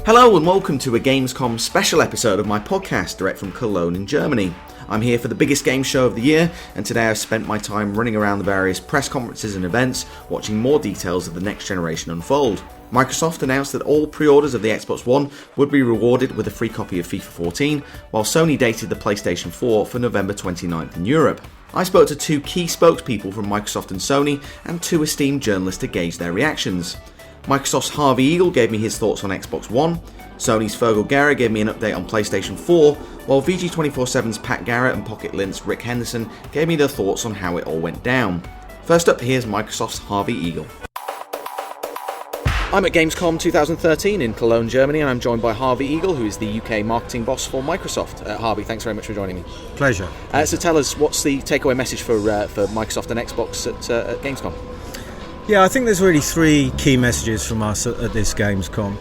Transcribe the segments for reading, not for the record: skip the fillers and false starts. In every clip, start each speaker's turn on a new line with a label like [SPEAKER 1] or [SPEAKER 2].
[SPEAKER 1] Hello and welcome to a Gamescom special episode of my podcast, direct from Cologne in Germany. I'm here for the biggest game show of the year, and today I've spent my time running around the various press conferences and events, watching more details of the next generation unfold. Microsoft announced that all pre-orders of the Xbox One would be rewarded with a free copy of FIFA 14, while Sony dated the PlayStation 4 for November 29th in Europe. I spoke to two key spokespeople from Microsoft and Sony, and two esteemed journalists to gauge their reactions. Microsoft's Harvey Eagle gave me his thoughts on Xbox One, Sony's Fergal Gara gave me an update on PlayStation 4, while VG247's Pat Garett and Pocket-Lint's Rick Henderson gave me their thoughts on how it all went down. First up, here's Microsoft's Harvey Eagle. I'm at Gamescom 2013 in Cologne, Germany, and I'm joined by Harvey Eagle, who is the UK marketing boss for Microsoft. Harvey, thanks very much for joining me.
[SPEAKER 2] Pleasure.
[SPEAKER 1] So tell us, what's the takeaway message for Microsoft and Xbox at Gamescom?
[SPEAKER 2] Yeah, I think there's really three key messages from us at this Gamescom.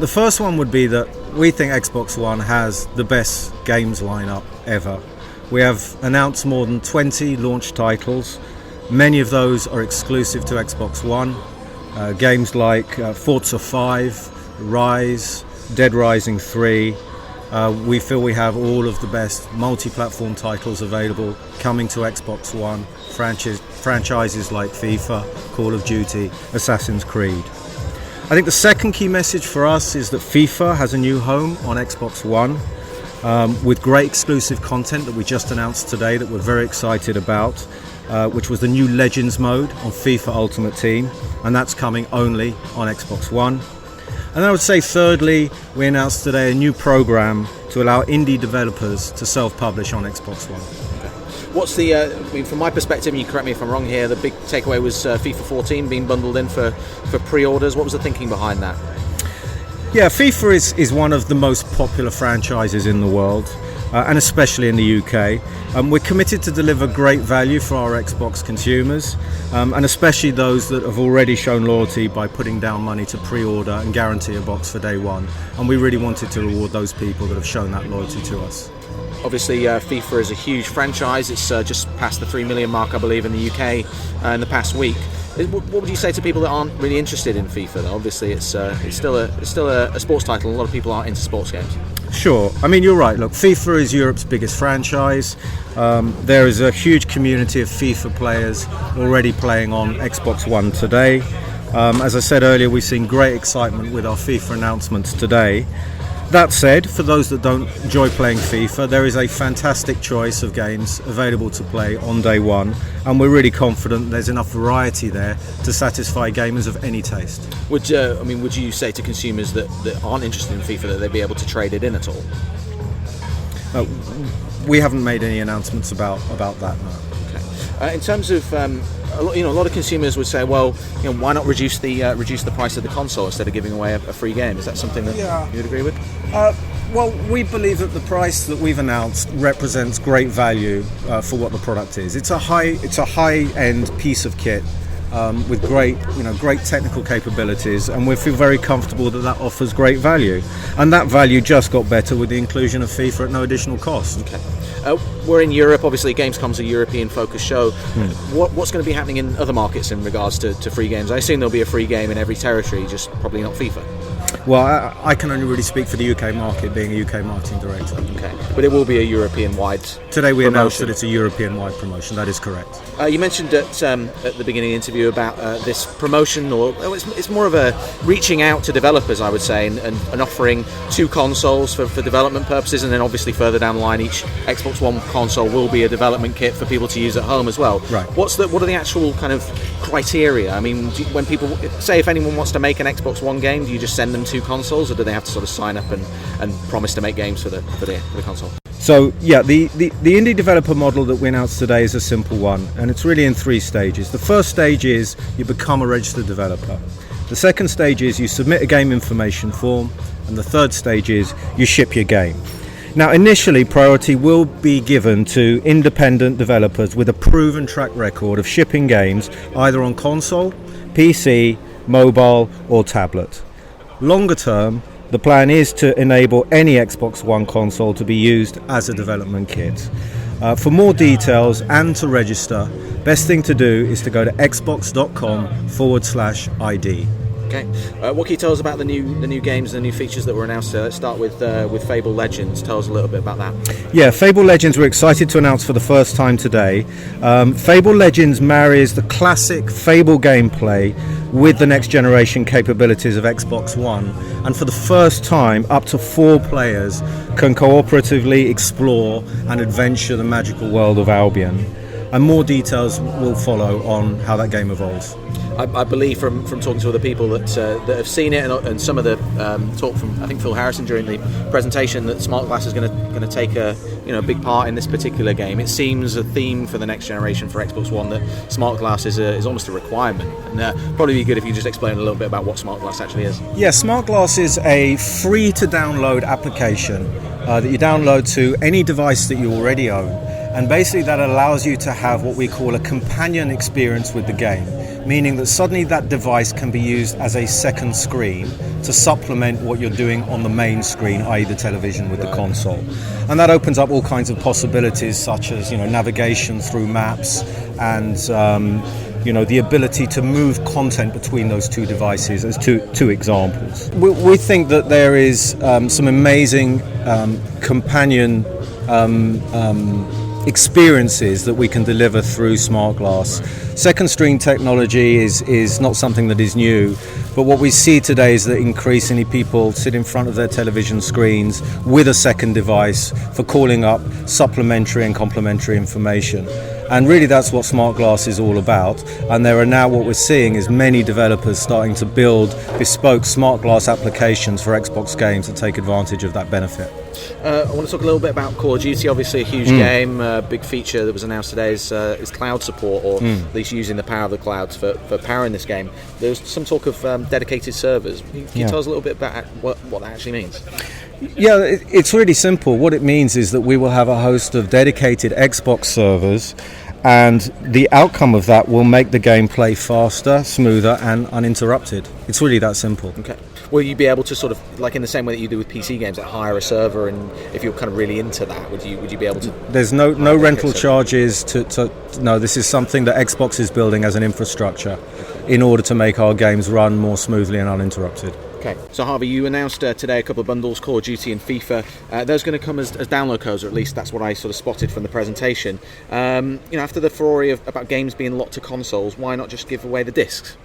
[SPEAKER 2] The first one would be that we think Xbox One has the best games lineup ever. We have announced more than 20 launch titles. Many of those are exclusive to Xbox One. Games like Forza 5, Rise, Dead Rising 3. We feel we have all of the best multi-platform titles available coming to Xbox One. Franchises like FIFA, Call of Duty, Assassin's Creed. I think the second key message for us is that FIFA has a new home on Xbox One with great exclusive content that we just announced today that we're very excited about, which was the new Legends mode on FIFA Ultimate Team, and that's coming only on Xbox One. And then I would say thirdly, we announced today a new program to allow indie developers to self-publish on Xbox One.
[SPEAKER 1] What's the, from my perspective, and you correct me if I'm wrong here, the big takeaway was FIFA 14 being bundled in for pre-orders. What was the thinking behind that?
[SPEAKER 2] Yeah, FIFA is one of the most popular franchises in the world, and especially in the UK. We're committed to deliver great value for our Xbox consumers, and especially those that have already shown loyalty by putting down money to pre-order and guarantee a box for day one. And we really wanted to reward those people that have shown that loyalty to us.
[SPEAKER 1] Obviously, FIFA is a huge franchise. It's just passed the 3 million mark, I believe, in the UK in the past week. What would you say to people that aren't really interested in FIFA, though? Obviously, it's still a sports title. A lot of people aren't into sports games.
[SPEAKER 2] Sure. I mean, you're right. Look, FIFA is Europe's biggest franchise. There is a huge community of FIFA players already playing on Xbox One today. As I said earlier, we've seen great excitement with our FIFA announcements today. That said, for those that don't enjoy playing FIFA, there is a fantastic choice of games available to play on day one, and we're really confident there's enough variety there to satisfy gamers of any taste.
[SPEAKER 1] Would you say to consumers that aren't interested in FIFA that they'd be able to trade it in at all?
[SPEAKER 2] We haven't made any announcements about that, no.
[SPEAKER 1] Okay. In terms of a lot of consumers would say, well, why not reduce the price of the console instead of giving away a free game? Is that something that you'd agree with?
[SPEAKER 2] Well, we believe that the price that we've announced represents great value for what the product is. It's a high-end piece of kit with great technical capabilities, and we feel very comfortable that offers great value. And that value just got better with the inclusion of FIFA at no additional cost.
[SPEAKER 1] Okay. We're in Europe, obviously. Gamescom's a European-focused show. What's going to be happening in other markets in regards to free games? I assume there'll be a free game in every territory, just probably not FIFA.
[SPEAKER 2] Well, I can only really speak for the UK market, being a UK marketing director.
[SPEAKER 1] Okay, but it will be a European-wide
[SPEAKER 2] Today we
[SPEAKER 1] promotion.
[SPEAKER 2] announced that it's a European-wide promotion, that is correct.
[SPEAKER 1] You mentioned at the beginning of the interview about this promotion, or it's more of a reaching out to developers, I would say, and offering two consoles for development purposes, and then obviously further down the line each Xbox One console will be a development kit for people to use at home as well.
[SPEAKER 2] Right.
[SPEAKER 1] What are the actual kind of criteria? I mean, when people say, if anyone wants to make an Xbox One game, do you just send them two consoles, or do they have to sort of sign up and promise to make games for the console?
[SPEAKER 2] So yeah, the indie developer model that we announced today is a simple one, and it's really in three stages. The first stage is you become a registered developer. The second stage is you submit a game information form, and the third stage is you ship your game. Now, initially, priority will be given to independent developers with a proven track record of shipping games either on console, PC, mobile, or tablet. Longer term, the plan is to enable any Xbox One console to be used as a development kit. For more details and to register, best thing to do is to go to xbox.com/ID.
[SPEAKER 1] Okay. What can you tell us about the new games, the new features that were announced? Let's start with Fable Legends. Tell us a little bit about that.
[SPEAKER 2] Yeah, Fable Legends we're excited to announce for the first time today. Fable Legends marries the classic Fable gameplay with the next generation capabilities of Xbox One, and for the first time up to 4 players can cooperatively explore and adventure the magical world of Albion. And more details will follow on how that game evolves.
[SPEAKER 1] I believe from talking to other people that have seen it, and some of the talk from, I think, Phil Harrison during the presentation, that smart glass is going to take a big part in this particular game. It seems a theme for the next generation for Xbox One that smart glass is almost a requirement, and probably be good if you just explain a little bit about what smart glass actually is.
[SPEAKER 2] Yeah, smart glass is a free to download application that you download to any device that you already own, and basically that allows you to have what we call a companion experience with the game, meaning that suddenly that device can be used as a second screen to supplement what you're doing on the main screen, i.e. the television with the console. And that opens up all kinds of possibilities, such as navigation through maps and the ability to move content between those two devices, as two examples. We think that there is some amazing companion experiences that we can deliver through smart glass. Second screen technology is not something that is new, but what we see today is that increasingly people sit in front of their television screens with a second device for calling up supplementary and complementary information. And really that's what smart glass is all about, and there are now, what we're seeing is many developers starting to build bespoke smart glass applications for Xbox games that take advantage of that benefit.
[SPEAKER 1] I want to talk a little bit about Call of Duty. Obviously a huge game. Big feature that was announced today is cloud support, or at least using the power of the clouds for powering this game. There's some talk of dedicated servers. Can you tell us a little bit about what that actually means?
[SPEAKER 2] Yeah, it's really simple. What it means is that we will have a host of dedicated Xbox servers, and the outcome of that will make the gameplay faster, smoother and uninterrupted. It's really that simple.
[SPEAKER 1] Okay. Will you be able to sort of, like in the same way that you do with PC games, like hire a server, and if you're kind of really into that, would you be able to? There's
[SPEAKER 2] no rental charges to no. This is something that Xbox is building as an infrastructure in order to make our games run more smoothly and uninterrupted.
[SPEAKER 1] Okay, so Harvey, you announced today a couple of bundles, Call of Duty and FIFA. Those going to come as download codes, or at least that's what I sort of spotted from the presentation. After the furore about games being locked to consoles, why not just give away the discs?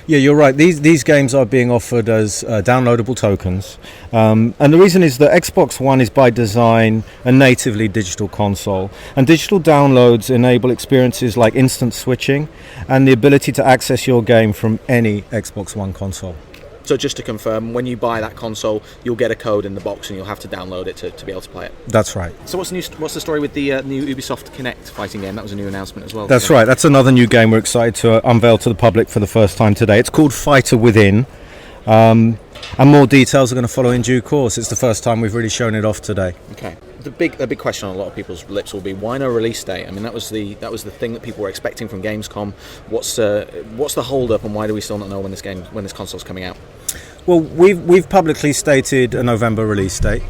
[SPEAKER 2] Yeah, you're right. These games are being offered as downloadable tokens. And the reason is that Xbox One is by design a natively digital console. And digital downloads enable experiences like instant switching and the ability to access your game from any Xbox One console.
[SPEAKER 1] So just to confirm, when you buy that console, you'll get a code in the box and you'll have to download it to be able to play it.
[SPEAKER 2] That's right.
[SPEAKER 1] So what's the story with the new Ubisoft Kinect fighting game? That was a new announcement as well.
[SPEAKER 2] That's right. That's another new game we're excited to unveil to the public for the first time today. It's called Fighter Within. And more details are going to follow in due course. It's the first time we've really shown it off today.
[SPEAKER 1] Okay. The big question on a lot of people's lips will be, why no release date? I mean, that was the thing that people were expecting from Gamescom. What's the hold up, and why do we still not know when this console's coming out?
[SPEAKER 2] Well, we've publicly stated a November release date,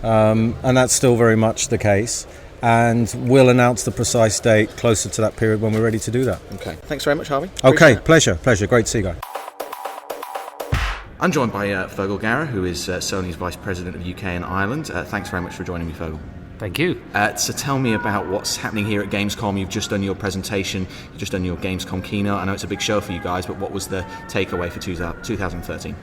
[SPEAKER 2] and that's still very much the case. And we'll announce the precise date closer to that period when we're ready to do that.
[SPEAKER 1] Okay. Thanks very much, Harvey.
[SPEAKER 2] Okay, pleasure. Great to see you guys.
[SPEAKER 1] I'm joined by Fergal Gara, who is Sony's Vice President of UK and Ireland. Thanks very much for joining me, Fergal.
[SPEAKER 3] Thank you.
[SPEAKER 1] So tell me about what's happening here at Gamescom. You've just done your presentation, you've just done your Gamescom keynote. I know it's a big show for you guys, but what was the takeaway for 2013?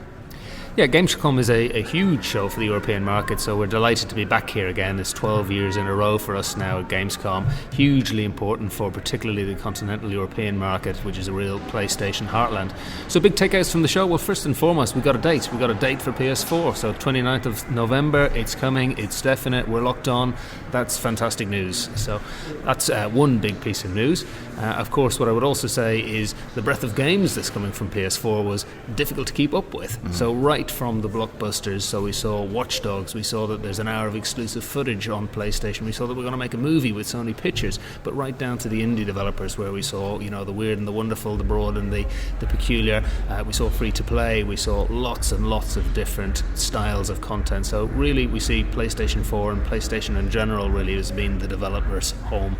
[SPEAKER 3] Yeah, Gamescom is a huge show for the European market, so we're delighted to be back here again. It's 12 years in a row for us now at Gamescom. Hugely important for particularly the continental European market, which is a real PlayStation heartland. So big takeouts from the show. Well, first and foremost, we got a date. We got a date for PS4. So 29th of November, it's coming, it's definite, we're locked on. That's fantastic news. So that's one big piece of news. Of course, what I would also say is the breadth of games that's coming from PS4 was difficult to keep up with. So right from the blockbusters, so we saw Watch Dogs, we saw that there's an hour of exclusive footage on PlayStation, we saw that we're going to make a movie with Sony Pictures, but right down to the indie developers, where we saw the weird and the wonderful, the broad and the peculiar. We saw free to play, we saw lots and lots of different styles of content. So really we see PlayStation 4 and PlayStation in general really as being the developers' home.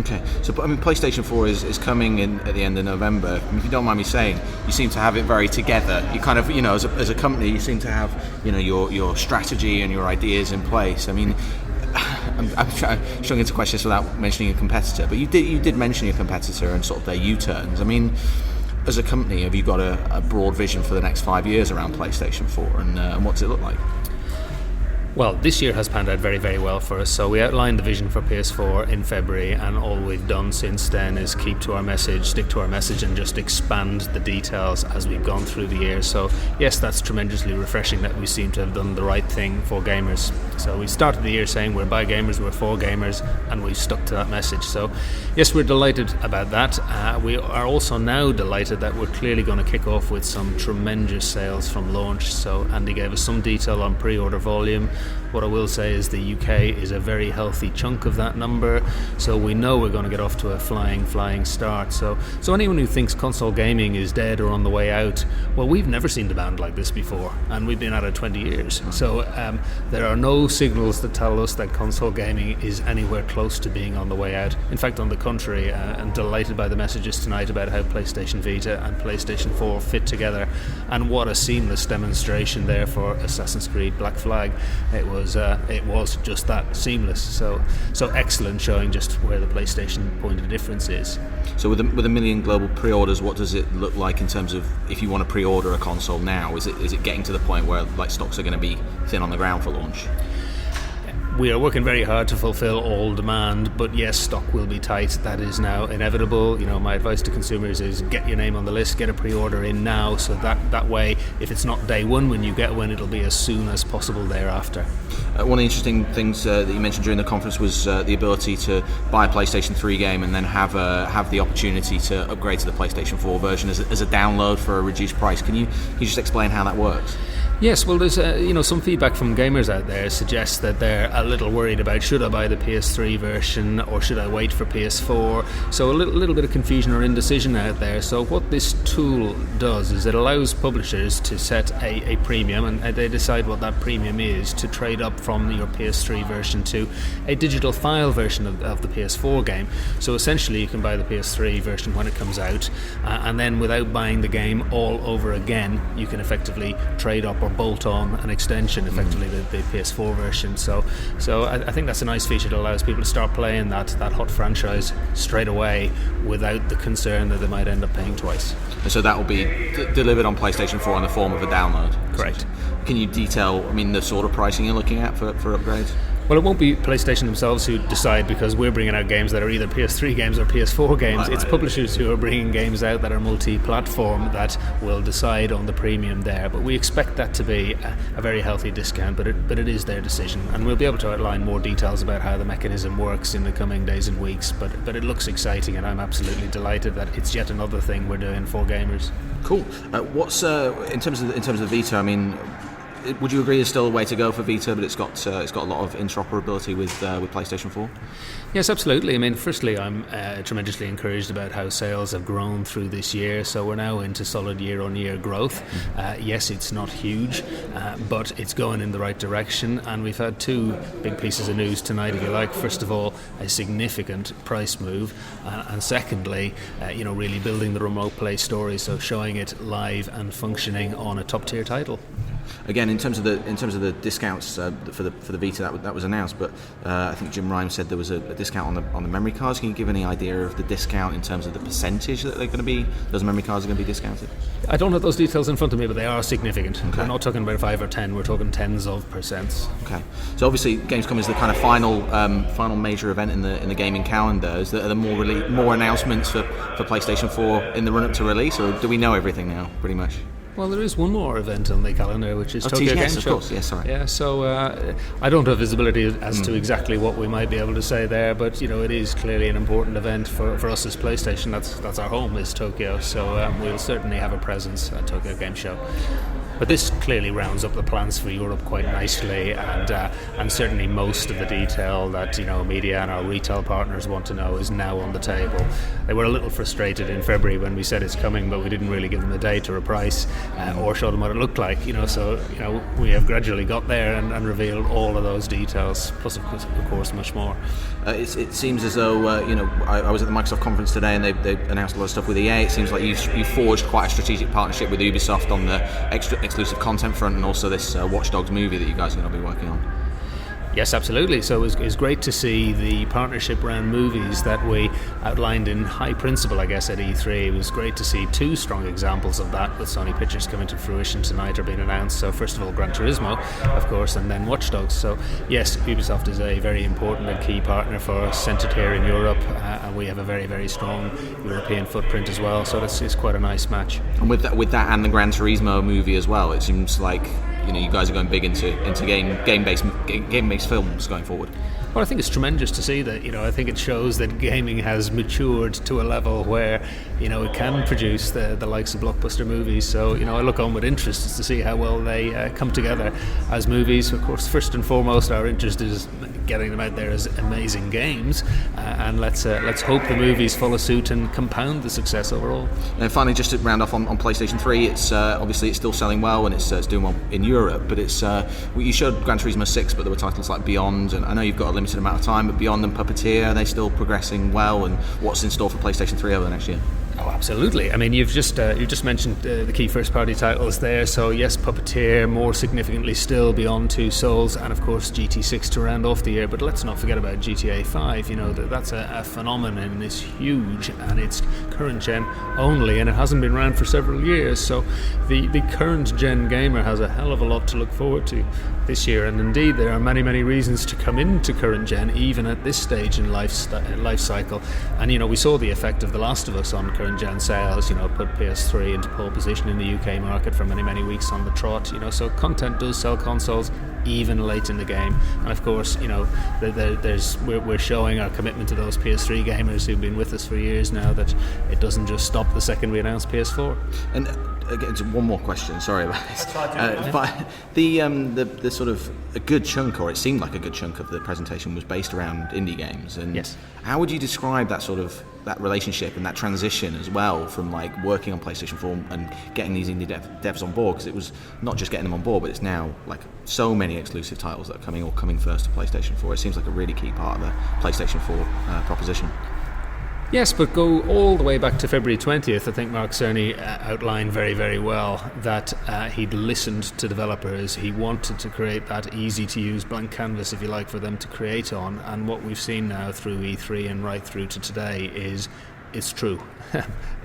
[SPEAKER 1] Okay, so I mean, PlayStation 4 is coming in at the end of November. I mean, if you don't mind me saying, you seem to have it very together. You kind of, as a company, you seem to have, your strategy and your ideas in place. I mean, I'm struggling to question this without mentioning a competitor, but you did mention your competitor and sort of their U-turns. I mean, as a company, have you got a broad vision for the next 5 years around PlayStation 4, and what does it look like?
[SPEAKER 3] Well, this year has panned out very, very well for us. So we outlined the vision for PS4 in February, and all we've done since then is keep to our message, stick to our message, and just expand the details as we've gone through the year. So yes, that's tremendously refreshing that we seem to have done the right thing for gamers. So we started the year saying we're by gamers, we're for gamers, and we've stuck to that message. So yes, we're delighted about that. We are also now delighted that we're clearly going to kick off with some tremendous sales from launch. So Andy gave us some detail on pre-order volume. What I will say is the UK is a very healthy chunk of that number, so we know we're going to get off to a flying start. So anyone who thinks console gaming is dead or on the way out, well, we've never seen the band like this before, and we've been at it 20 years. So there are no signals that tell us that console gaming is anywhere close to being on the way out. In fact, on the contrary, I'm delighted by the messages tonight about how PlayStation Vita and PlayStation 4 fit together, and what a seamless demonstration there for Assassin's Creed Black Flag. It was just that seamless. So excellent, showing just where the PlayStation point of difference is.
[SPEAKER 1] So with a million global pre-orders, what does it look like in terms of if you want to pre-order a console now? Is it getting to the point where like stocks are going to be thin on the ground for launch?
[SPEAKER 3] We are working very hard to fulfill all demand, but yes, stock will be tight. That is now inevitable. My advice to consumers is get your name on the list, get a pre-order in now, so that way, if it's not day one when you get one, it'll be as soon as possible thereafter.
[SPEAKER 1] One of the interesting things that you mentioned during the conference was the ability to buy a PlayStation 3 game and then have the opportunity to upgrade to the PlayStation 4 version as a download for a reduced price. Can you just explain how that works?
[SPEAKER 3] Yes, well, there's some feedback from gamers out there suggests that they're a little worried about should I buy the PS3 version or should I wait for PS4. So a little bit of confusion or indecision out there. So what this tool does is it allows publishers to set a premium, and they decide what that premium is, to trade up from your PS3 version to a digital file version of the PS4 game. So essentially you can buy the PS3 version when it comes out, and then without buying the game all over again, you can effectively trade up or bolt on an extension, effectively the PS4 version. So I think that's a nice feature that allows people to start playing that hot franchise straight away without the concern that they might end up paying twice.
[SPEAKER 1] And so that will be delivered on PlayStation 4 in the form of a download?
[SPEAKER 3] Correct.
[SPEAKER 1] Can you detail, the sort of pricing you're looking at for upgrades?
[SPEAKER 3] Well, it won't be PlayStation themselves who decide, because we're bringing out games that are either PS3 games or PS4 games. It's publishers who are bringing games out that are multi-platform that will decide on the premium there. But we expect that to be a very healthy discount, but it is their decision. And we'll be able to outline more details about how the mechanism works in the coming days and weeks. But it looks exciting, and I'm absolutely delighted that it's yet another thing we're doing for gamers.
[SPEAKER 1] Cool. What's in terms of Vita? Would you agree there's still a way to go for Vita, but it's got a lot of interoperability with PlayStation 4?
[SPEAKER 3] Yes, absolutely. Firstly, I'm tremendously encouraged about how sales have grown through this year. So we're now into solid year-on-year growth. Yes, it's not huge, but it's going in the right direction. And we've had two big pieces of news tonight, if you like. First of all, a significant price move, and secondly, really building the remote play story, so showing it live and functioning on a top-tier title.
[SPEAKER 1] Again, in terms of the discounts for the Vita that was announced, but I think Jim Ryan said there was a discount on the memory cards. Can you give any idea of the discount in terms of the percentage that they're going to be? Those memory cards are going to be discounted?
[SPEAKER 3] I don't have those details in front of me, but they are significant.
[SPEAKER 1] Okay.
[SPEAKER 3] We're not talking about 5 or 10. We're talking tens of percents.
[SPEAKER 1] Okay. So obviously, Gamescom is the kind of final major event in the gaming calendar. Are there more announcements for PlayStation 4 in the run-up to release, or do we know everything now, pretty much?
[SPEAKER 3] Well, there is one more event on the calendar, which is Tokyo Game Show.
[SPEAKER 1] Of course, yes, sorry.
[SPEAKER 3] Yeah, so I don't have visibility as to exactly what we might be able to say there, but it is clearly an important event for us as PlayStation. That's our home, is Tokyo, so we'll certainly have a presence at Tokyo Game Show. But this clearly rounds up the plans for Europe quite nicely, and certainly most of the detail that media and our retail partners want to know is now on the table. They were a little frustrated in February when we said it's coming, but we didn't really give them a date or a price or show them what it looked like. So we have gradually got there and revealed all of those details, plus of course much more.
[SPEAKER 1] It seems as though I was at the Microsoft conference today, and they announced a lot of stuff with EA. It seems like you forged quite a strategic partnership with Ubisoft on the exclusive content front, and also this Watch Dogs movie that you guys are going to be working on.
[SPEAKER 3] Yes, absolutely. So it was great to see the partnership around movies that we outlined in high principle, I guess, at E3. It was great to see two strong examples of that, with Sony pictures coming to fruition tonight or being announced. So first of all, Gran Turismo, of course, and then Watch Dogs. So yes, Ubisoft is a very important and key partner for us, centred here in Europe, and we have a very, very strong European footprint as well. So it's quite a nice match.
[SPEAKER 1] And with that and the Gran Turismo movie as well, it seems like you guys are going big into game-based films going forward.
[SPEAKER 3] Well, I think it's tremendous to see that. I think it shows that gaming has matured to a level where it can produce the likes of blockbuster movies. So I look on with interest to see how well they come together as movies. Of course, first and foremost, our interest is getting them out there as amazing games, and let's hope the movies follow suit and compound the success overall.
[SPEAKER 1] And finally, just to round off on PlayStation 3, it's obviously it's still selling well, and it's doing well in Europe. But it's you showed Gran Turismo 6, but there were titles like Beyond, and I know you've got a limited amount of time, but Beyond and Puppeteer, are they still progressing well? And what's in store for PlayStation 3 over the next year?
[SPEAKER 3] Oh, absolutely. I mean, you've just mentioned the key first-party titles there. So yes, Puppeteer, more significantly still Beyond Two Souls, and of course GT6 to round off the year. But let's not forget about GTA 5. That's a phenomenon, and it's huge, and it's current gen only, and it hasn't been around for several years. So the current gen gamer has a hell of a lot to look forward to this year, and indeed there are many, many reasons to come into current gen, even at this stage in life cycle. And we saw the effect of The Last of Us on current gen sales, put PS3 into pole position in the UK market for many, many weeks on the trot. So content does sell consoles even late in the game, and of course we're showing our commitment to those PS3 gamers who've been with us for years now, that it doesn't just stop the second we announce PS4.
[SPEAKER 1] And again, one more question, sorry about this. But the sort of a good chunk, or it seemed like a good chunk of the presentation, was based around indie games. And
[SPEAKER 3] yes.
[SPEAKER 1] How would you describe that relationship and that transition as well, from like working on PlayStation 4 and getting these indie devs on board? Because it was not just getting them on board, but it's now like so many exclusive titles that are coming first to PlayStation 4. It seems like a really key part of the PlayStation 4 proposition.
[SPEAKER 3] Yes, but go all the way back to February 20th. I think Mark Cerny outlined very, very well that he'd listened to developers. He wanted to create that easy-to-use blank canvas, if you like, for them to create on. And what we've seen now through E3 and right through to today is it's true.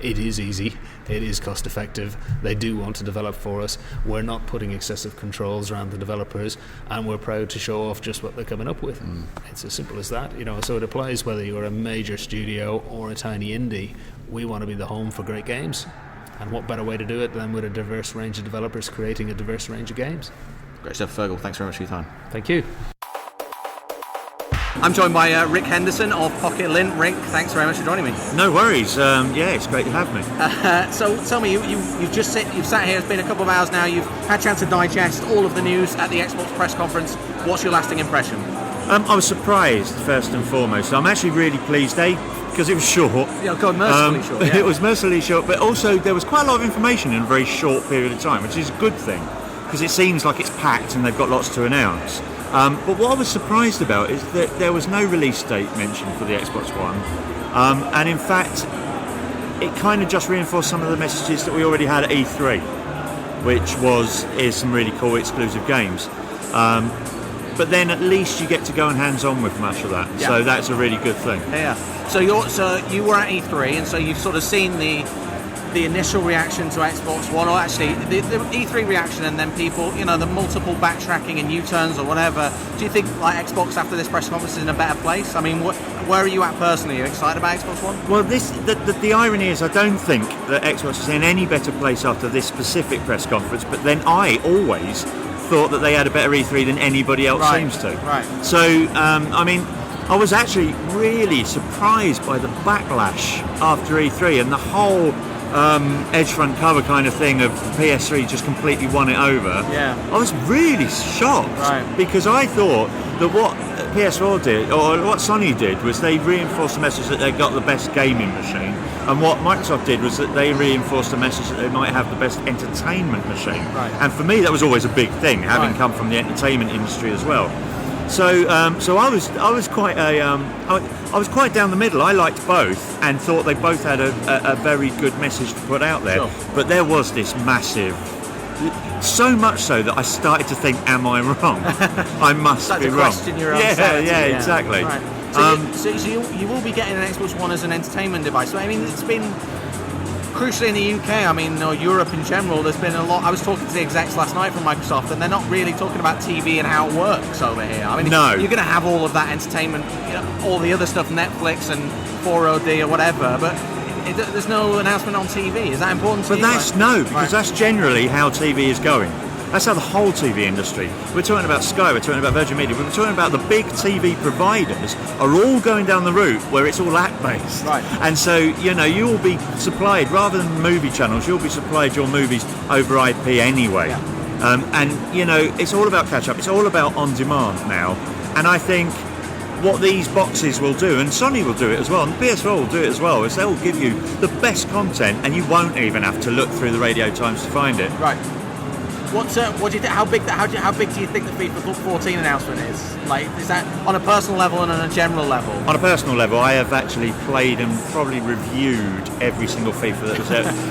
[SPEAKER 3] It is easy. It is cost effective. They do want to develop for us. We're not putting excessive controls around the developers, and we're proud to show off just what they're coming up with. It's as simple as that. So it applies whether you're a major studio or a tiny indie. We want to be the home for great games, and what better way to do it than with a diverse range of developers creating a diverse range of games.
[SPEAKER 1] Great stuff, Fergal. Thanks very much for your time.
[SPEAKER 3] Thank you.
[SPEAKER 1] I'm joined by Rick Henderson of Pocket-Lint. Rick, thanks very much for joining me.
[SPEAKER 4] No worries. It's great to have me.
[SPEAKER 1] So tell me, you've sat here. It's been a couple of hours now. You've had a chance to digest all of the news at the Xbox press conference. What's your lasting impression?
[SPEAKER 4] I was surprised, first and foremost. I'm actually really pleased, because it was short.
[SPEAKER 1] Yeah, God, mercifully short. Yeah.
[SPEAKER 4] It was mercifully short, but also there was quite a lot of information in a very short period of time, which is a good thing, because it seems like it's packed and they've got lots to announce. But what I was surprised about is that there was no release date mentioned for the Xbox One, and in fact it kind of just reinforced some of the messages that we already had at E3, which is some really cool exclusive games, but then at least you get to go and hands-on with much of that. Yeah. So that's a really good thing.
[SPEAKER 1] Yeah. So you were at E3, and so you've sort of seen the initial reaction to Xbox One, or actually the E3 reaction, and then people, the multiple backtracking and U-turns or whatever. Do you think like Xbox after this press conference is in a better place? I mean, where are you at personally? Are you excited about Xbox One?
[SPEAKER 4] Well, the irony is I don't think that Xbox is in any better place after this specific press conference, but then I always thought that they had a better E3 than anybody else seems to.
[SPEAKER 1] Right.
[SPEAKER 4] So, I was actually really surprised by the backlash after E3 and the whole edge front cover kind of thing of PS3 just completely won it over.
[SPEAKER 5] Yeah.
[SPEAKER 4] I was really shocked because I thought that what PS4 did, or what Sony did, was they reinforced the message that they got the best gaming machine, and what Microsoft did was that they reinforced the message that they might have the best entertainment machine.
[SPEAKER 5] Right.
[SPEAKER 4] And for me, that was always a big thing, having come from the entertainment industry as well. So, so I was quite I was quite down the middle. I liked both and thought they both had a very good message to put out there.
[SPEAKER 5] Sure.
[SPEAKER 4] But there was this massive, so much so that I started to think, "Am I wrong? I must be wrong."
[SPEAKER 5] Question your own sanity,
[SPEAKER 4] exactly.
[SPEAKER 5] Right. So, you will be getting an Xbox One as an entertainment device. So I mean, it's been crucially in the UK, I mean, or Europe in general, there's been a lot. I was talking to the execs last night from Microsoft, and they're not really talking about TV and how it works over here. I mean,
[SPEAKER 4] no.
[SPEAKER 5] You're going to have all of that entertainment, all the other stuff, Netflix and 4OD or whatever, but there's no announcement on TV. Is that important to you?
[SPEAKER 4] But because that's generally how TV is going. That's how the whole TV industry. We're talking about Sky, we're talking about Virgin Media, we're talking about the big TV providers are all going down the route where it's all app-based.
[SPEAKER 5] Right.
[SPEAKER 4] And so, you will be supplied, rather than movie channels, you'll be supplied your movies over IP anyway.
[SPEAKER 5] Yeah.
[SPEAKER 4] And, it's all about catch-up, it's all about on-demand now. And I think what these boxes will do, and Sony will do it as well, and PS4 will do it as well, is they'll give you the best content and you won't even have to look through the Radio Times to find it.
[SPEAKER 5] Right. What do you think? How big do you think the FIFA 14 announcement is? Like, is that on a personal level and on a general level?
[SPEAKER 4] On a personal level, I have actually played and probably reviewed every single FIFA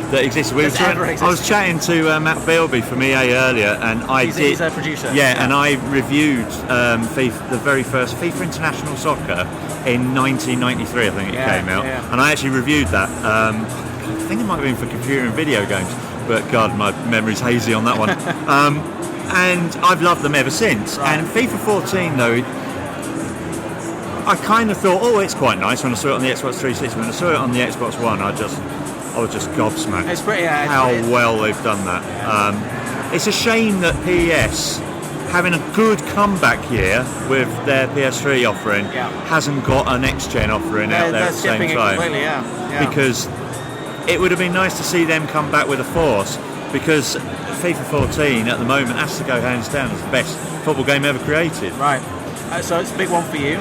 [SPEAKER 4] that existed. I was chatting to Matt Bilby from EA earlier, and
[SPEAKER 5] he's a producer.
[SPEAKER 4] Yeah, and I reviewed FIFA, the very first FIFA International Soccer in 1993. I think it came out, and I actually reviewed that. I think it might have been for computer and video games. But God, my memory's hazy on that one. And I've loved them ever since. Right. And FIFA 14, though, I kind of thought, it's quite nice when I saw it on the Xbox 360. When I saw it on the Xbox One, I was just gobsmacked.
[SPEAKER 5] It's pretty.
[SPEAKER 4] Well they've done that. Yeah. It's a shame that PES, having a good comeback year with their PS3 offering, hasn't got a next-gen offering out there at the same time.
[SPEAKER 5] Yeah.
[SPEAKER 4] Because it would have been nice to see them come back with a force, because FIFA 14 at the moment has to go hands down as the best football game ever created.
[SPEAKER 5] Right. So it's a big one for you.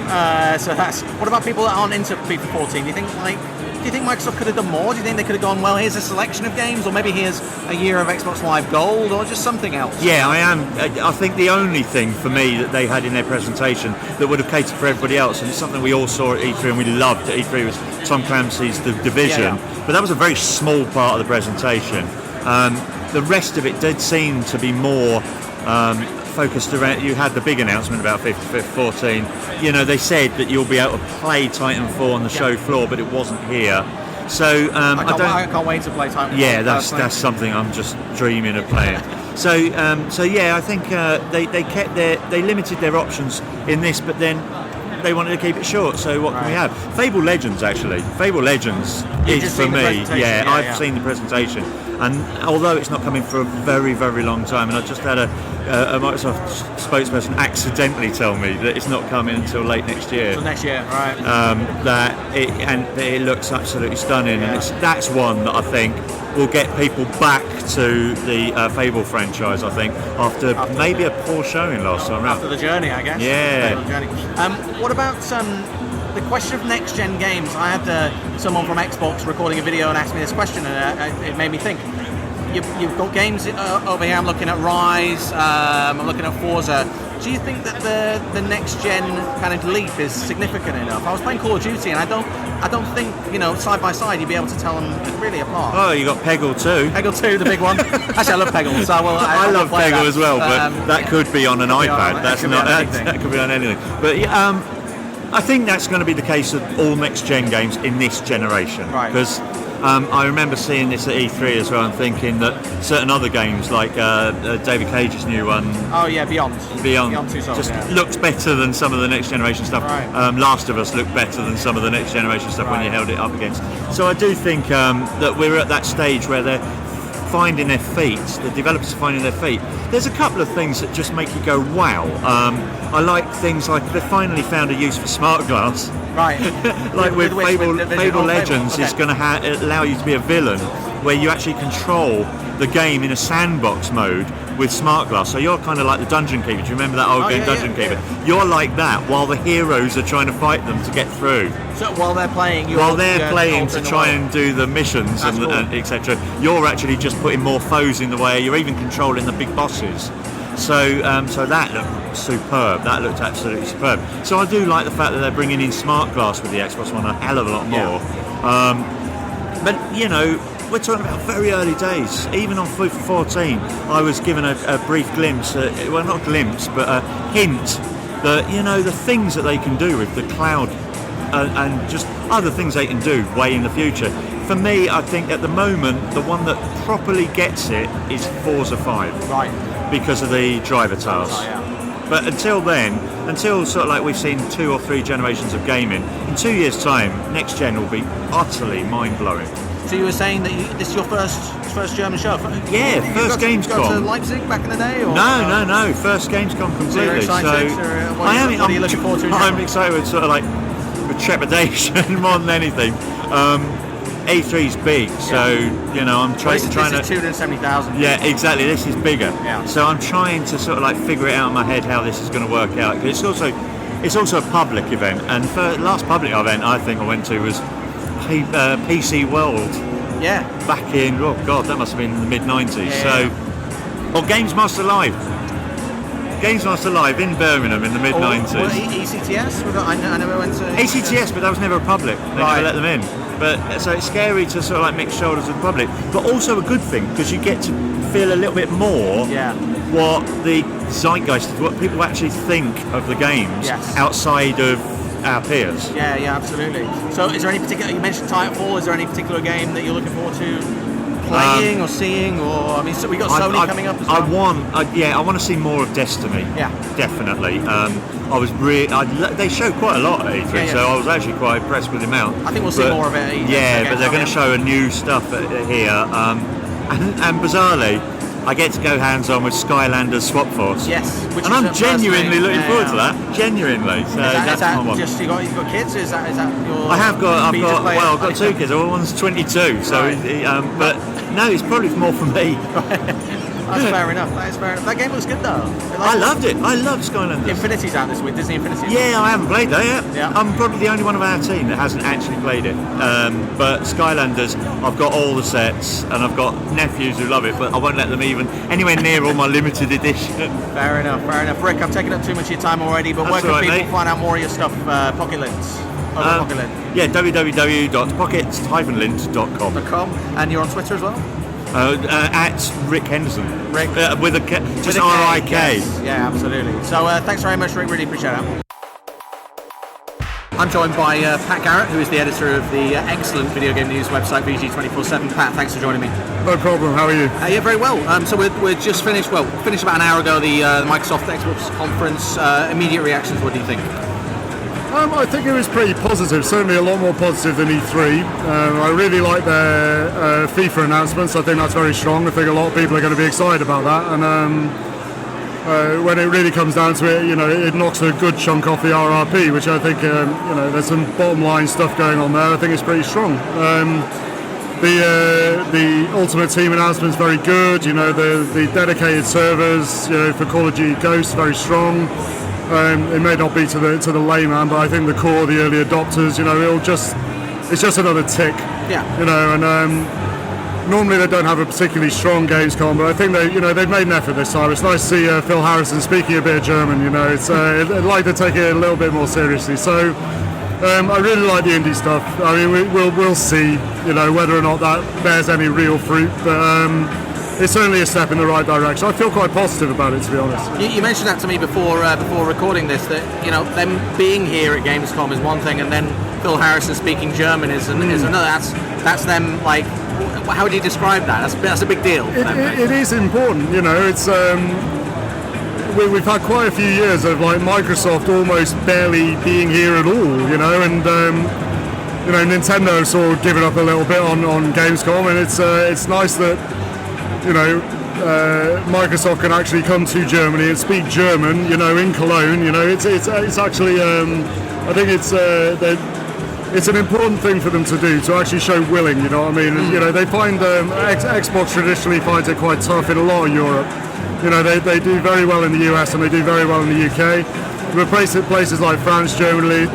[SPEAKER 5] So that's. What about people that aren't into FIFA 14? Do you think Microsoft could have done more? Do you think they could have gone, well, here's a selection of games, or maybe here's a year of Xbox Live Gold, or just something else?
[SPEAKER 4] Yeah, I am. I think the only thing for me that they had in their presentation that would have catered for everybody else, and it's something we all saw at E3 and we loved at E3, was Tom Clancy's The Division. But that was a very small part of the presentation. The rest of it did seem to be more focused around. You had the big announcement about FIFA 14. They said that you'll be able to play Titanfall on the show floor, but it wasn't here. So
[SPEAKER 5] I can't wait to play Titanfall.
[SPEAKER 4] Yeah, that's something I'm just dreaming of playing. So yeah, I think they limited their options in this, but then they wanted to keep it short. So what can we have? Fable Legends, actually. Fable Legends is for me. Yeah, I've seen the presentation, and although it's not coming for a very, very long time, and I just had a Microsoft spokesperson accidentally tell me that it's not coming until late next year.
[SPEAKER 5] So next year, right?
[SPEAKER 4] That it looks absolutely stunning, and that's one that I think will get people back to the Fable franchise. I think after maybe a poor showing last time around.
[SPEAKER 5] After the journey, I guess.
[SPEAKER 4] Yeah.
[SPEAKER 5] What about the question of next-gen games? I had someone from Xbox recording a video and asked me this question, and it made me think. You've got games over here. I'm looking at Rise. I'm looking at Forza. Do you think that the next-gen kind of leap is significant enough? I was playing Call of Duty, and I don't think side by side you'd be able to tell them really apart.
[SPEAKER 4] Oh, you got Peggle 2.
[SPEAKER 5] Peggle 2, the big one. Actually, I love Peggle. So I
[SPEAKER 4] love Peggle as well, but that could be on an iPad. That could be on anything. But I think that's going to be the case of all next-gen games in this generation.
[SPEAKER 5] Right.
[SPEAKER 4] Because I remember seeing this at E3 as well and thinking that certain other games, like David Cage's new one...
[SPEAKER 5] Oh yeah, Beyond Two Souls,
[SPEAKER 4] just looked better than some of the next generation stuff.
[SPEAKER 5] Right.
[SPEAKER 4] Last of Us looked better than some of the next generation stuff when you held it up against. So I do think that we're at that stage where they're finding their feet, the developers are finding their feet. There's a couple of things that just make you go, wow. I like things like they finally found a use for smart glass.
[SPEAKER 5] Right.
[SPEAKER 4] Like with Fable
[SPEAKER 5] Division.
[SPEAKER 4] Legends,
[SPEAKER 5] Okay.
[SPEAKER 4] it's going to allow you to be a villain, where you actually control the game in a sandbox mode with smart glass. So you're kind of like the dungeon keeper. Do you remember that old game, Dungeon Keeper?
[SPEAKER 5] Yeah.
[SPEAKER 4] You're like that while the heroes are trying to fight them to get through.
[SPEAKER 5] So while they're playing, you're
[SPEAKER 4] To try and do the missions
[SPEAKER 5] That's
[SPEAKER 4] and,
[SPEAKER 5] cool.
[SPEAKER 4] and etc. You're actually just putting more foes in the way. You're even controlling the big bosses. So that looked superb. That looked absolutely superb. So I do like the fact that they're bringing in smart glass with the Xbox One a hell of a lot more. But you know, we're talking about very early days. Even on FIFA 14, I was given a brief glimpse, well, not glimpse, but a hint that, you know, the things that they can do with the cloud and just other things they can do way in the future. For me, I think at the moment, the one that properly gets it is Forza 5.
[SPEAKER 5] Right.
[SPEAKER 4] Because of the driver tiles.
[SPEAKER 5] Oh, yeah.
[SPEAKER 4] But until then, until sort of like we've seen 2 or 3 generations of gaming, in 2 years' time, next gen will be utterly mind-blowing.
[SPEAKER 5] So you were saying that this is your first German show?
[SPEAKER 4] Yeah, first Gamescom.
[SPEAKER 5] You got to Leipzig back in the day? Or?
[SPEAKER 4] No, first Gamescom completely.
[SPEAKER 5] So you're excited? What are you looking forward to?
[SPEAKER 4] I'm excited with sort of like with trepidation more than anything. A3's big, so you know I'm trying
[SPEAKER 5] This is 270,000.
[SPEAKER 4] Yeah, exactly. This is bigger.
[SPEAKER 5] Yeah.
[SPEAKER 4] So I'm trying to sort of like figure it out in my head how this is going to work out. 'Cause it's also a public event, and the last public event I think I went to was PC World
[SPEAKER 5] Yeah.
[SPEAKER 4] back in that must have been in the mid-90s.
[SPEAKER 5] Yeah.
[SPEAKER 4] Or Games Master Live in Birmingham in the mid-90s.
[SPEAKER 5] Or ECTS? I never went to
[SPEAKER 4] ACTS, but that was never a public. They
[SPEAKER 5] Right.
[SPEAKER 4] never let them in. But so it's scary to sort of like mix shoulders with the public, but also a good thing because you get to feel a little bit more
[SPEAKER 5] Yeah.
[SPEAKER 4] what the zeitgeist, what people actually think of the games
[SPEAKER 5] Yes.
[SPEAKER 4] outside of our peers.
[SPEAKER 5] Yeah, absolutely. So is there any particular, you mentioned Titanfall, is there any particular game that you're looking forward to playing or seeing? Or, I mean, so we got Sony coming up as well.
[SPEAKER 4] I want to see more of Destiny.
[SPEAKER 5] Yeah.
[SPEAKER 4] Definitely. They show quite a lot at E3,
[SPEAKER 5] Yeah.
[SPEAKER 4] so I was actually quite impressed with the amount.
[SPEAKER 5] I think we'll see more of it at E3.
[SPEAKER 4] Yeah, but they're going to show a new stuff here, and bizarrely, I get to go hands-on with Skylanders Swap Force.
[SPEAKER 5] Yes, which
[SPEAKER 4] and
[SPEAKER 5] is
[SPEAKER 4] I'm genuinely
[SPEAKER 5] personally-
[SPEAKER 4] looking forward to
[SPEAKER 5] yeah.
[SPEAKER 4] that. Genuinely, so that's my one.
[SPEAKER 5] Just you've got kids? Is that your?
[SPEAKER 4] I've got
[SPEAKER 5] I've got
[SPEAKER 4] 2 kids. One's 22, so
[SPEAKER 5] Right.
[SPEAKER 4] but no, it's probably more for me.
[SPEAKER 5] That's fair enough. That is fair enough. That game looks good though.
[SPEAKER 4] I loved it. I loved Skylanders.
[SPEAKER 5] Infinity's out this week. Disney Infinity.
[SPEAKER 4] Yeah, I haven't played that yet.
[SPEAKER 5] Yeah.
[SPEAKER 4] I'm probably the only one of our team that hasn't actually played it. But Skylanders, I've got all the sets, and I've got nephews who love it, but I won't let them even anywhere near all my limited edition.
[SPEAKER 5] Fair enough. Rick, I've taken up too much of your time already, but where
[SPEAKER 4] That's
[SPEAKER 5] can
[SPEAKER 4] all right,
[SPEAKER 5] people
[SPEAKER 4] mate.
[SPEAKER 5] find out more of your stuff? Pocket-Lint. Pocket-Lint.
[SPEAKER 4] Yeah, www.pocket-lint.com.
[SPEAKER 5] And you're on Twitter as well?
[SPEAKER 4] At Rick Henderson.
[SPEAKER 5] Rick.
[SPEAKER 4] With a K,
[SPEAKER 5] With
[SPEAKER 4] just
[SPEAKER 5] a K,
[SPEAKER 4] R-I-K.
[SPEAKER 5] yes. Yeah, absolutely. So thanks very much, Rick. Really appreciate it. I'm joined by Pat Garett, who is the editor of the excellent video game news website VG247. Pat, thanks for joining me.
[SPEAKER 6] No problem, how are you?
[SPEAKER 5] Yeah, very well. So we're just finished about an hour ago, the Microsoft Xbox conference. Immediate reactions, what do you think?
[SPEAKER 6] I think it was pretty positive, certainly a lot more positive than E3. I really like their FIFA announcements. I think that's very strong. I think a lot of people are going to be excited about that. And when it really comes down to it, it knocks a good chunk off the RRP, which I think, there's some bottom line stuff going on there. I think it's pretty strong. The Ultimate Team announcement is very good. The dedicated servers, for Call of Duty Ghosts, very strong. It may not be to the layman, but I think the core, the early adopters, it's just another tick.
[SPEAKER 5] Yeah.
[SPEAKER 6] And normally they don't have a particularly strong Gamescom, but I think they've made an effort this time. It's nice to see Phil Harrison speaking a bit of German. I'd like to take it a little bit more seriously. So I really like the indie stuff. I mean, we'll see, whether or not that bears any real fruit, but. It's certainly a step in the right direction. I feel quite positive about it, to be honest.
[SPEAKER 5] You mentioned that to me before recording this, that them being here at Gamescom is one thing, and then Phil Harrison speaking German is another. That's them. Like, how would you describe that? That's a big deal.
[SPEAKER 6] It is important. It's we've had quite a few years of like Microsoft almost barely being here at all. And Nintendo sort of given up a little bit on Gamescom, and it's nice that. Microsoft can actually come to Germany and speak German, in Cologne. It's actually a I think it's an important thing for them to do, to actually show willing, you know what I mean? You know, they find Xbox traditionally finds it quite tough in a lot of Europe. You know, they do very well in the US and they do very well in the UK. But places like France, Germany,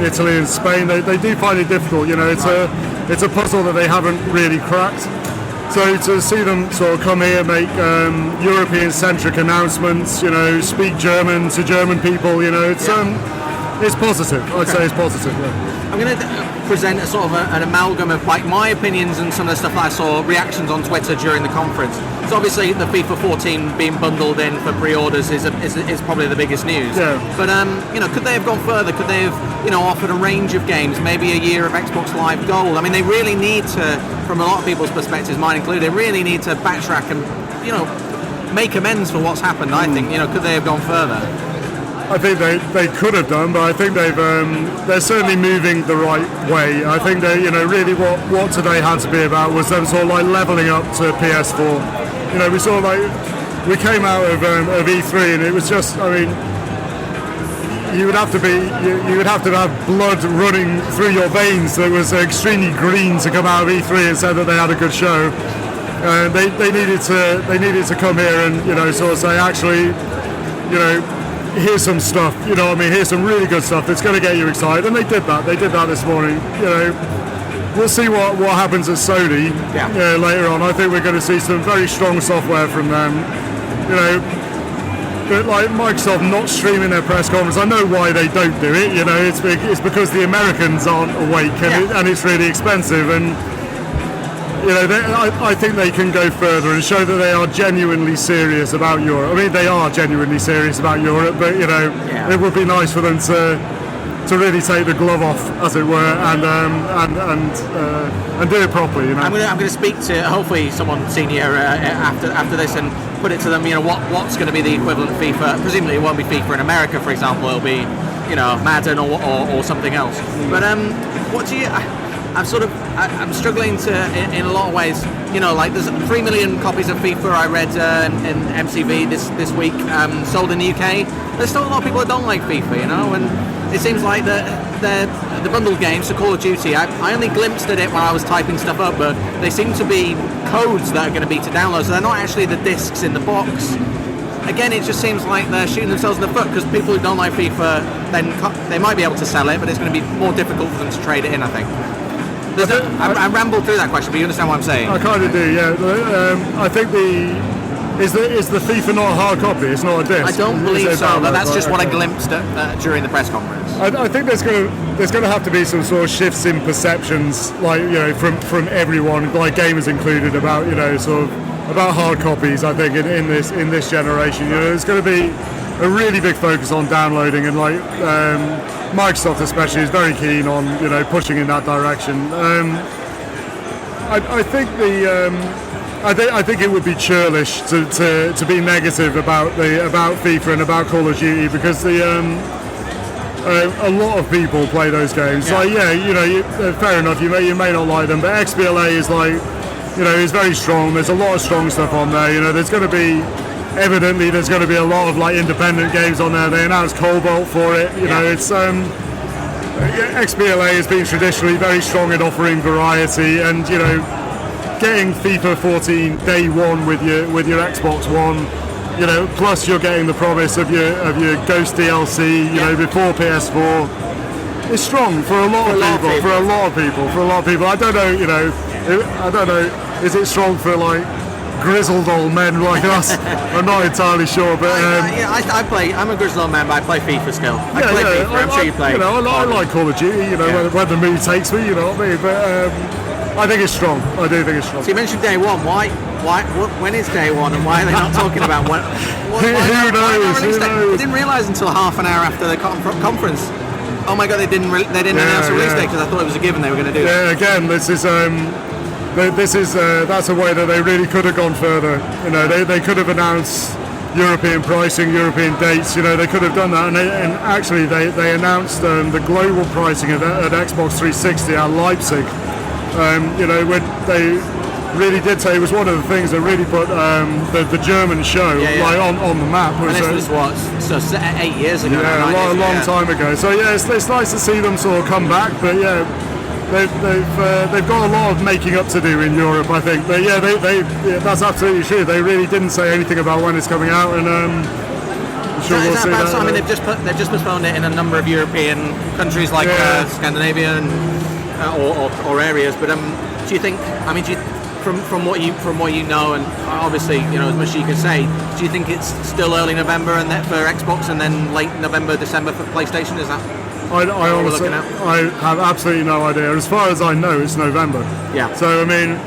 [SPEAKER 6] Italy and Spain, they do find it difficult. You know, it's a puzzle that they haven't really cracked. So to see them sort of come here, make European-centric announcements, you know, speak German to German people, you know, it's positive. I'd say it's positive. Yeah.
[SPEAKER 5] I'm going to present a sort of an amalgam of like my opinions and some of the stuff that I saw, reactions on Twitter during the conference. So obviously the FIFA 14 being bundled in for pre-orders is probably the biggest news.
[SPEAKER 6] Yeah.
[SPEAKER 5] But you know, could they have gone further? Could they have, you know, offered a range of games, maybe a year of Xbox Live Gold? I mean, they really need to, from a lot of people's perspectives, mine included, they really need to backtrack and, you know, make amends for what's happened. I think, you know, could they have gone further?
[SPEAKER 6] I think they could have done, but I think they're certainly moving the right way. I think that, you know, really what today had to be about was them sort of like leveling up to PS4. You know, we saw like we came out of E3 and it was just, I mean, you would have to have blood running through your veins that was extremely green to come out of E3 and say that they had a good show. They needed to come here and, you know, sort of say, actually, you know, here's some stuff, you know what I mean, here's some really good stuff that's going to get you excited, and they did that this morning. You know, we'll see what happens at Sony later on. I think we're going to see some very strong software from them, you know, but like Microsoft not streaming their press conference, I know why they don't do it, you know, it's because the Americans aren't awake and it's really expensive, and you know, I think they can go further and show that they are genuinely serious about Europe. I mean, they are genuinely serious about Europe, but you know, it would be nice for them to really take the glove off, as it were, and do it properly. You know,
[SPEAKER 5] I'm going to speak to hopefully someone senior after this and put it to them. You know, what's going to be the equivalent of FIFA? Presumably, it won't be FIFA in America, for example. It'll be, you know, Madden or something else. But what do you? I'm struggling to, in a lot of ways, you know, like there's 3 million copies of FIFA I read in MCV this week, sold in the UK. There's still a lot of people that don't like FIFA, you know, and it seems like the bundled games, so Call of Duty, I only glimpsed at it when I was typing stuff up, but they seem to be codes that are going to be to download, so they're not actually the discs in the box. Again, it just seems like they're shooting themselves in the foot, because people who don't like FIFA, then they might be able to sell it, but it's going to be more difficult for them to trade it in, I think. I rambled through that question, but you understand what I'm saying?
[SPEAKER 6] I kind of do, yeah. I think is the FIFA not a hard copy? It's not a disc.
[SPEAKER 5] I don't believe so. That's just what I glimpsed at, during the press conference.
[SPEAKER 6] I think there's going to have to be some sort of shifts in perceptions, like, you know, from everyone, like gamers included, about, you know, sort of about hard copies. I think in this generation, you know, there's going to be a really big focus on downloading, and like Microsoft especially is very keen on, you know, pushing in that direction. I think I think it would be churlish to be negative about FIFA and about Call of Duty, because a lot of people play those games. Like, you know, fair enough, you may not like them, but XBLA is like, you know, is very strong. There's a lot of strong stuff on there. You know, there's going to be a lot of like independent games on there. They announced Cobalt for it. You know, it's XBLA has been traditionally very strong in offering variety, and you know, getting FIFA 14 day one with your Xbox One, you know, plus you're getting the promise of your Ghost DLC, you know, before PS4. It's strong for a lot of people. For a lot of people. I don't know, you know. I don't know. Is it strong for like grizzled old men like us? I'm not entirely sure, but
[SPEAKER 5] I play. I'm a grizzled old man, but I play FIFA still. I play FIFA. I'm sure you play.
[SPEAKER 6] You know, I like Call of Duty. You know, when the mood takes me. You know what I mean? But I think it's strong. I do think it's strong.
[SPEAKER 5] So you mentioned day one. Why? When is day one, and why are they not talking about when?
[SPEAKER 6] Who knows?
[SPEAKER 5] I didn't realise until half an hour after the conference. Oh my god, they didn't announce a release date, because I thought it was a given they were going to do it.
[SPEAKER 6] Yeah, again, this is that's a way that they really could have gone further. You know, they could have announced European pricing, European dates. You know, they could have done that, and actually they announced the global pricing at Xbox 360 at Leipzig. You know, when really did say it was one of the things that really put the German show like on the map.
[SPEAKER 5] And this was what, so 8 years ago?
[SPEAKER 6] Yeah, a long time ago. So yeah, it's nice to see them sort of come back. But yeah, they've got a lot of making up to do in Europe, I think. But yeah, that's absolutely true. They really didn't say anything about when it's coming out, and I'm sure we'll see that.
[SPEAKER 5] I mean, they've just postponed it in a number of European countries like Scandinavia and, or areas. But do you think? I mean, from what you know, and obviously as much as you can say, do you think it's still early November and that for Xbox, and then late November, December for PlayStation? Is that?
[SPEAKER 6] I honestly, I have absolutely no idea. As far as I know, it's November.
[SPEAKER 5] Yeah.
[SPEAKER 6] So I mean,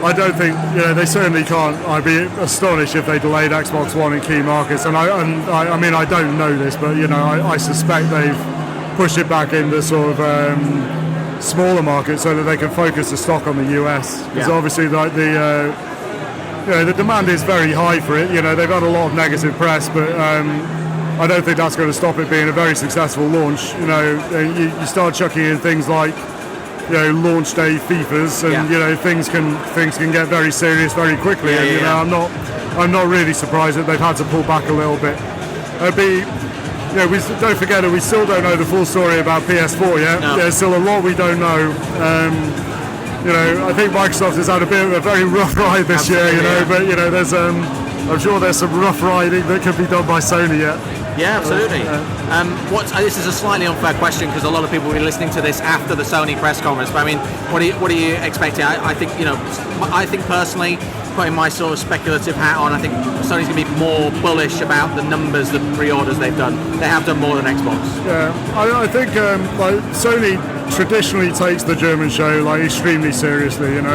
[SPEAKER 6] I don't think they certainly can't. I'd be astonished if they delayed Xbox One in key markets. And I mean, I don't know this, but I suspect they've pushed it back into sort of smaller markets so that they can focus the stock on the US. Because obviously, like the demand is very high for it. They've had a lot of negative press, but I don't think that's going to stop it being a very successful launch. You start chucking in things like launch day FIFAs, and things can get very serious very quickly. I'm not really surprised that they've had to pull back a little bit. We don't forget that we still don't know the full story about PS4 yet.
[SPEAKER 5] No.
[SPEAKER 6] There's still a lot we don't know. I think Microsoft has had a bit of a very rough ride this year. But there's I'm sure there's some rough riding that could be done by Sony yet.
[SPEAKER 5] Yeah, absolutely. This is a slightly unfair question because a lot of people will be listening to this after the Sony press conference. But I mean, what are you expecting? I think personally, putting my sort of speculative hat on, I think Sony's going to be more bullish about the numbers, the pre-orders they've done. They have done more than Xbox.
[SPEAKER 6] Yeah, I think like Sony traditionally takes the German show like extremely seriously, and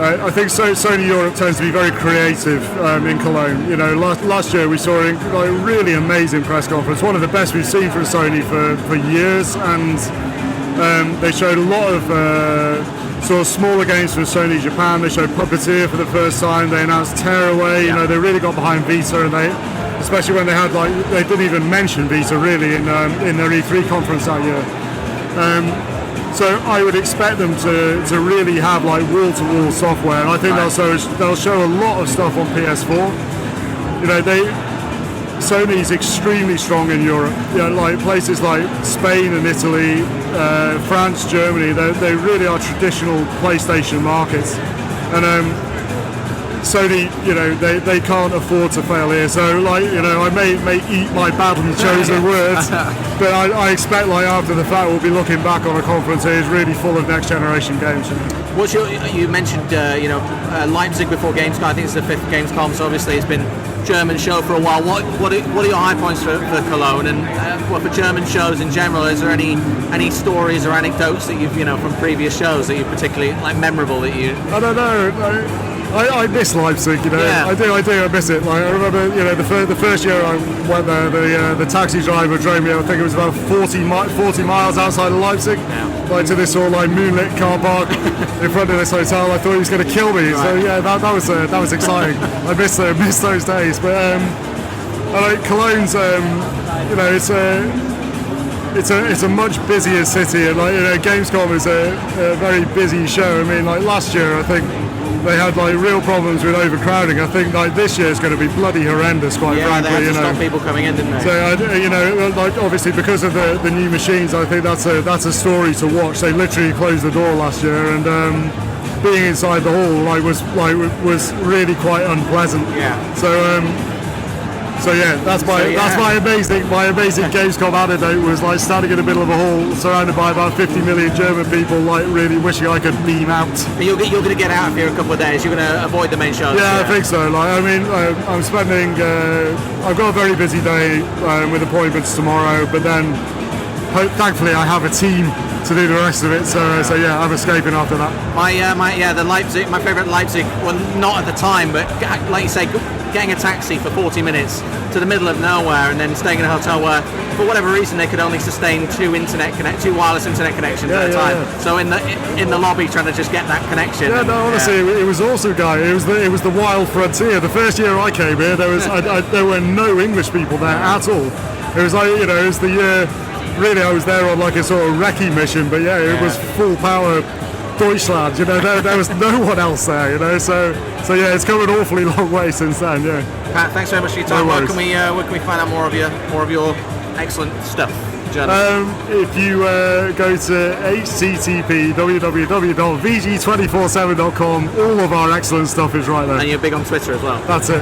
[SPEAKER 6] I think Sony Europe tends to be very creative in Cologne. Last year we saw a really amazing press conference, one of the best we've seen from Sony for years, and they showed a lot of sort of smaller games from Sony Japan. They showed Puppeteer for the first time. They announced Tearaway. They really got behind Vita, and especially when they had they didn't even mention Vita really in their E3 conference that year. So I would expect them to really have like wall-to-wall software, and I think they'll show a lot of stuff on PS4. Sony's extremely strong in Europe. Like places like Spain and Italy, France, Germany. They really are traditional PlayStation markets, and Sony, they can't afford to fail here. So I may eat my badly chosen words, but I expect after the fact we'll be looking back on a conference here is really full of next generation games.
[SPEAKER 5] You mentioned Leipzig before Gamescom. I think it's the 5th Gamescom, so obviously it's been German show for a while. What are your high points for Cologne, and for German shows in general? Is there any stories or anecdotes that you've from previous shows that you particularly memorable that you?
[SPEAKER 6] I don't know. I miss Leipzig, I do, I miss it. I remember, the first year I went there, the taxi driver drove me, I think it was about 40 miles outside of Leipzig, to this sort of moonlit car park in front of this hotel. I thought he was going to kill me, so yeah, that was exciting. I miss those days, but Cologne's, it's a much busier city, and Gamescom is a very busy show. I mean, last year I think they had real problems with overcrowding. I think this year is going to be bloody horrendous, quite frankly.
[SPEAKER 5] They had to stop people coming in, didn't they?
[SPEAKER 6] So obviously because of the new machines, I think that's a story to watch. They literally closed the door last year, and being inside the hall was really quite unpleasant.
[SPEAKER 5] Yeah.
[SPEAKER 6] So yeah, that's my amazing Gamescom anecdote was standing in the middle of a hall surrounded by about 50 million German people really wishing I could beam out.
[SPEAKER 5] But you're going to get out of here a couple of days. You're going to avoid the main shows.
[SPEAKER 6] Yeah, I think so. I'm spending. I've got a very busy day with appointments tomorrow, but then thankfully I have a team to do the rest of it. So yeah, I'm escaping after that.
[SPEAKER 5] My favourite Leipzig. Well, not at the time, but like you say, getting a taxi for 40 minutes to the middle of nowhere and then staying in a hotel where, for whatever reason, they could only sustain two wireless internet connections at a time. Yeah. So in the lobby, trying to just get that connection.
[SPEAKER 6] Yeah, honestly, it was awesome, guy. It was the wild frontier. The first year I came here, there were no English people there at all. It was it was the year. Really, I was there on a sort of recce mission, but it was full power Deutschland. You know, there was no one else there. You know, so yeah, it's come an awfully long way since then. Yeah.
[SPEAKER 5] Pat, thanks very much for your time.
[SPEAKER 6] No
[SPEAKER 5] Where
[SPEAKER 6] worries.
[SPEAKER 5] can we find out more of your excellent stuff?
[SPEAKER 6] If you go to http://www.vg247.com, all of our excellent stuff is right there.
[SPEAKER 5] And you're big on Twitter as well.
[SPEAKER 6] That's it.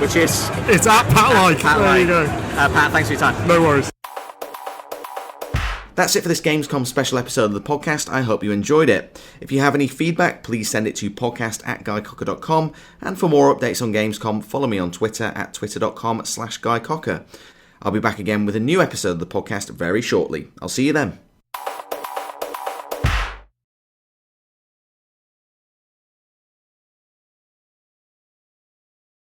[SPEAKER 5] Which is?
[SPEAKER 6] It's at PatLike. There you go.
[SPEAKER 5] Pat, thanks for your time.
[SPEAKER 6] No worries.
[SPEAKER 1] That's it for this Gamescom special episode of the podcast. I hope you enjoyed it. If you have any feedback, please send it to podcast@guycocker.com. And for more updates on Gamescom, follow me on Twitter at twitter.com/guycocker. I'll be back again with a new episode of the podcast very shortly. I'll see you then.